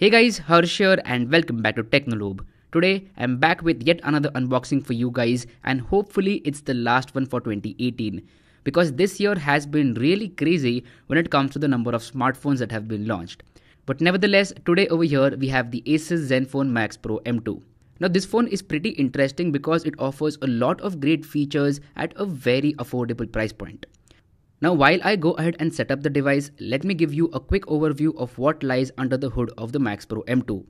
Hey guys, Harsh here and welcome back to Technolobe. Today I'm back with yet another unboxing for you guys and hopefully it's the last one for 2018 because this year has been really crazy when it comes to the number of smartphones that have been launched. But nevertheless, today over here we have the Asus Zenfone Max Pro M2. Now this phone is pretty interesting because it offers a lot of great features at a very affordable price point. Now while I go ahead and set up the device, let me give you a quick overview of what lies under the hood of the Max Pro M2.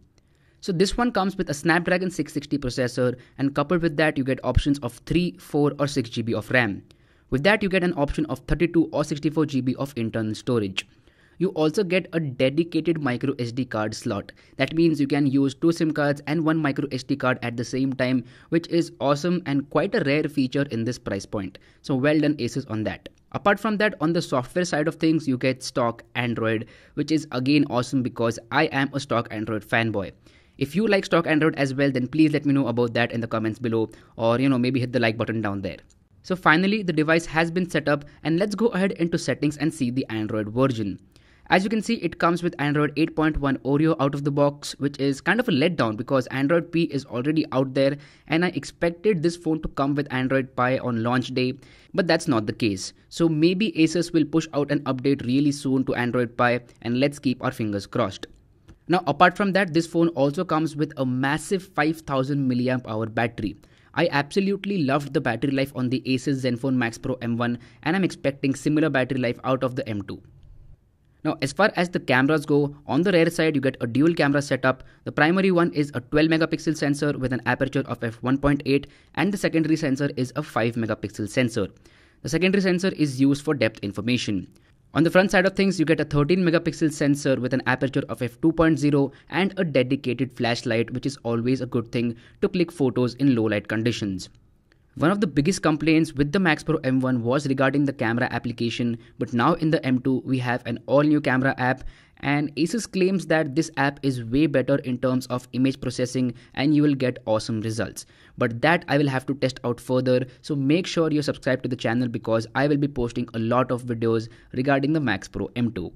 So this one comes with a Snapdragon 660 processor and coupled with that you get options of 3, 4 or 6 GB of RAM. With that you get an option of 32 or 64 GB of internal storage. You also get a dedicated micro SD card slot. That means you can use 2 SIM cards and 1 micro SD card at the same time, which is awesome and quite a rare feature in this price point. So well done Asus on that. Apart from that, on the software side of things, you get stock Android, which is again awesome because I am a stock Android fanboy. If you like stock Android as well, then please let me know about that in the comments below or maybe hit the like button down there. So finally, the device has been set up and let's go ahead into settings and see the Android version. As you can see, it comes with Android 8.1 Oreo out of the box, which is kind of a letdown because Android P is already out there and I expected this phone to come with Android Pie on launch day, but that's not the case. So maybe Asus will push out an update really soon to Android Pie and let's keep our fingers crossed. Now apart from that, this phone also comes with a massive 5000 mAh battery. I absolutely loved the battery life on the Asus Zenfone Max Pro M1 and I'm expecting similar battery life out of the M2. Now as far as the cameras go, on the rear side you get a dual camera setup. The primary one is a 12 megapixel sensor with an aperture of f1.8 and the secondary sensor is a 5 megapixel sensor. The secondary sensor is used for depth information. On the front side of things you get a 13 megapixel sensor with an aperture of f2.0 and a dedicated flashlight, which is always a good thing to click photos in low light conditions. One of the biggest complaints with the Max Pro M1 was regarding the camera application, but now in the M2 we have an all new camera app and Asus claims that this app is way better in terms of image processing and you will get awesome results. But that I will have to test out further, so make sure you subscribe to the channel because I will be posting a lot of videos regarding the Max Pro M2.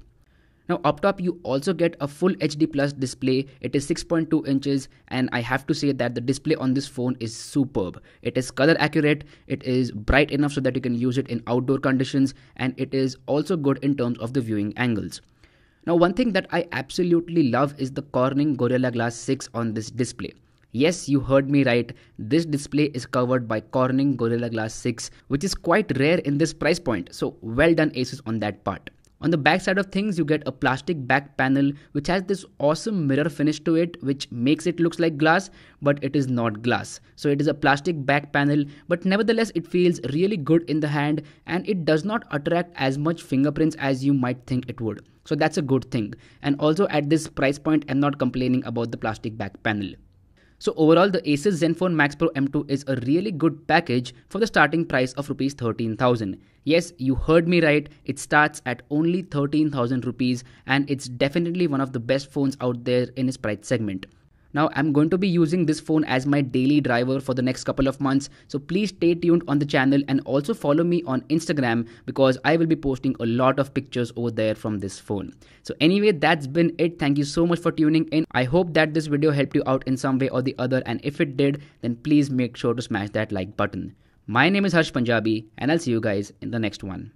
Now up top you also get a full HD plus display. It is 6.2 inches and I have to say that the display on this phone is superb. It is color accurate, it is bright enough so that you can use it in outdoor conditions and it is also good in terms of the viewing angles. Now one thing that I absolutely love is the Corning Gorilla Glass 6 on this display. Yes, you heard me right. This display is covered by Corning Gorilla Glass 6, which is quite rare in this price point. So well done Asus on that part. On the back side of things, you get a plastic back panel which has this awesome mirror finish to it which makes it looks like glass, but it is not glass. So it is a plastic back panel, but nevertheless it feels really good in the hand and it does not attract as much fingerprints as you might think it would. So that's a good thing. And also at this price point, I'm not complaining about the plastic back panel. So overall, the Asus Zenfone Max Pro M2 is a really good package for the starting price of Rs 13,000. Yes, you heard me right, it starts at only 13,000 rupees and it's definitely one of the best phones out there in its price segment. Now I'm going to be using this phone as my daily driver for the next couple of months, so please stay tuned on the channel and also follow me on Instagram because I will be posting a lot of pictures over there from this phone. So anyway, that's been it. Thank you so much for tuning in. I hope that this video helped you out in some way or the other, and if it did, then please make sure to smash that like button. My name is Harsh Punjabi and I'll see you guys in the next one.